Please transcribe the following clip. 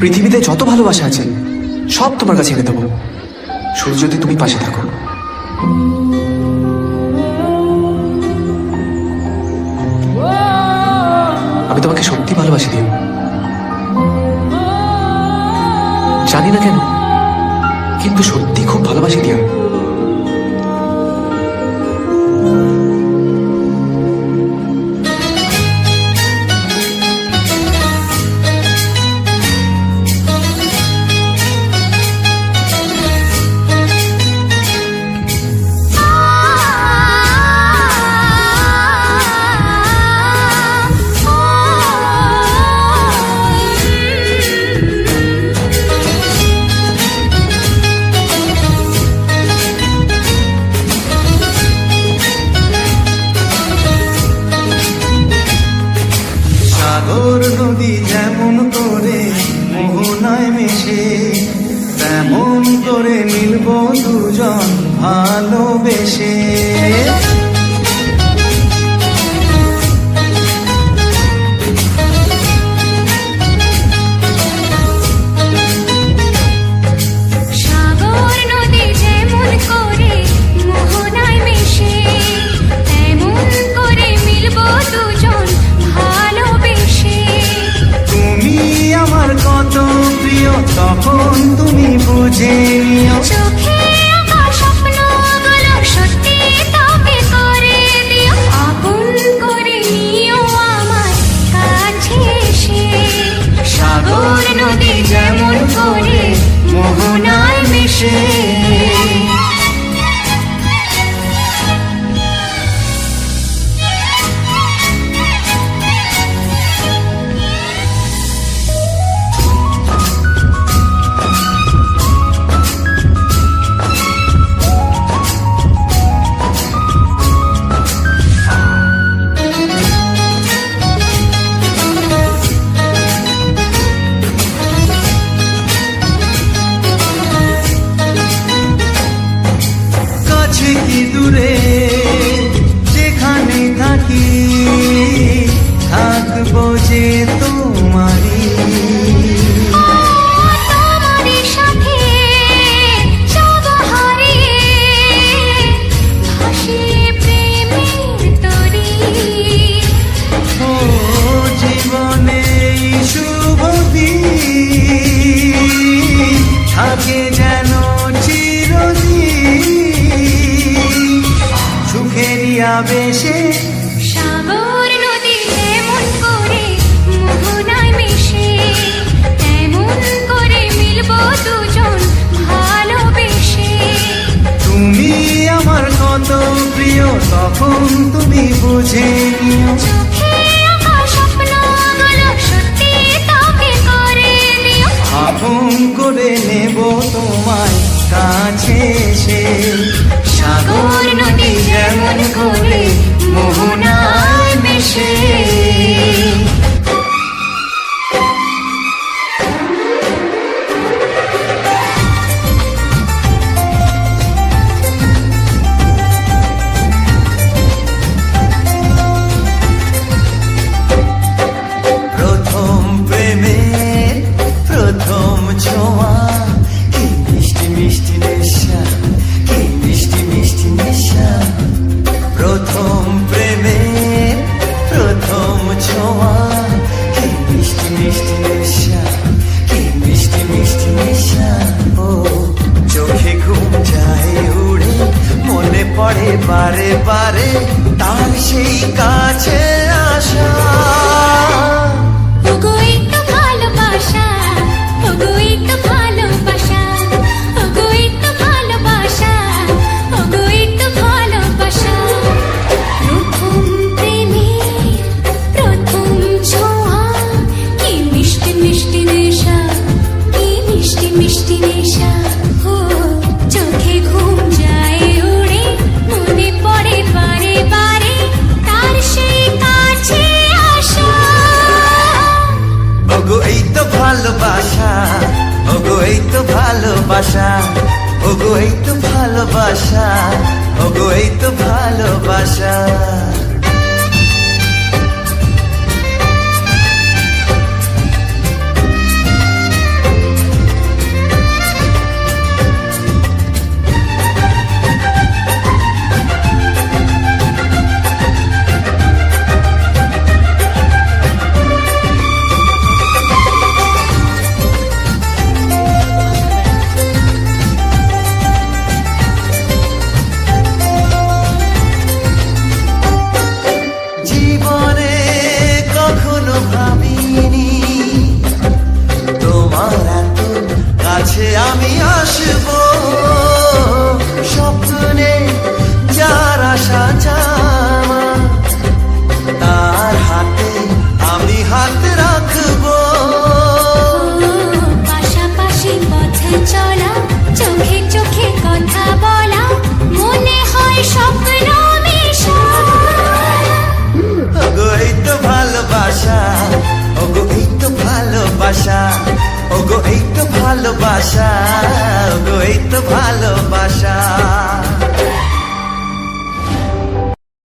পৃথিবীতে যত ভালোবাসা আছে সব তোমার কাছে এনে দেবো, শুধু যদি তুমি পাশে থাকো। আমি তোমাকে সত্যি ভালোবাসি দিও, জানি না কেন, কিন্তু সত্যি খুব ভালোবাসি দিও। সাগর নদী যেমন করে মোহনায় মেশে, তেমন করে মিলব দুজন ভালোবেসে। তখন তুমি বুঝে নিও, চোখে আঁকা স্বপ্নগুলো সত্যি তবে করে দিও, আপন করে নিও আমার কাছে এসে। সাগর নদী যেমন করে মোহনায় মিশে, কি দূরে যেখানে থাকি থাকবো যে তোমারি। সাথে সব হারিয়ে ভাসিয়ে প্রেমের তরি। ও জীবনে শুভ দিন থাকে যেন চিরদিন, সুখেরই আবেশে। সাগর নদী যেমন করে মোহনায় মিশে, তেমন করে মিলব দুজন ভালোবেসে। তুমি আমার কত প্রিয় তখন তুমি বুঝে নিও, চোখে আঁকা স্বপ্নগুলো সত্যি তবে করে দিও, আপন করে নেব তোমায় কাছে এসে। সাগর নদী যেমন করে মোহনায় মেশে। প্রথম প্রেমের প্রথম ছোঁয়া, কি মিষ্টি মিষ্টি নেশা, কি মিষ্টি মিষ্টি নেশা। প্রথম প্রেমের প্রথম ছোঁয়া, কি মিষ্টি মিষ্টি নেশা, কি মিষ্টি মিষ্টি নেশা। ও চোখে ঘুম যায় উড়ে, মনে পড়ে বারে বারে তার সেই কাছে আসা। ওগো এই তো ভালোবাসা, ওগো এই তো ভালোবাসা, ওগো এই তো ভালোবাসা, ওগো এই তো ভালোবাসা। প্রথম প্রেমের প্রথম ছোঁয়া, কি মিষ্টি মিষ্টি নেশা, কি মিষ্টি মিষ্টি নেশা। ও চোখে ঘুম যায় উড়ে, মনে পড়ে বারে বারে তার সেই কাছে আসা। ওগো এই তো ভালোবাসা, ওগো এই তো ভালোবাসা, ওগো এই তো ভালোবাসা, ওগো এই তো ভালোবাসা। ভালোবাসা ওগো এই তো ভালোবাসা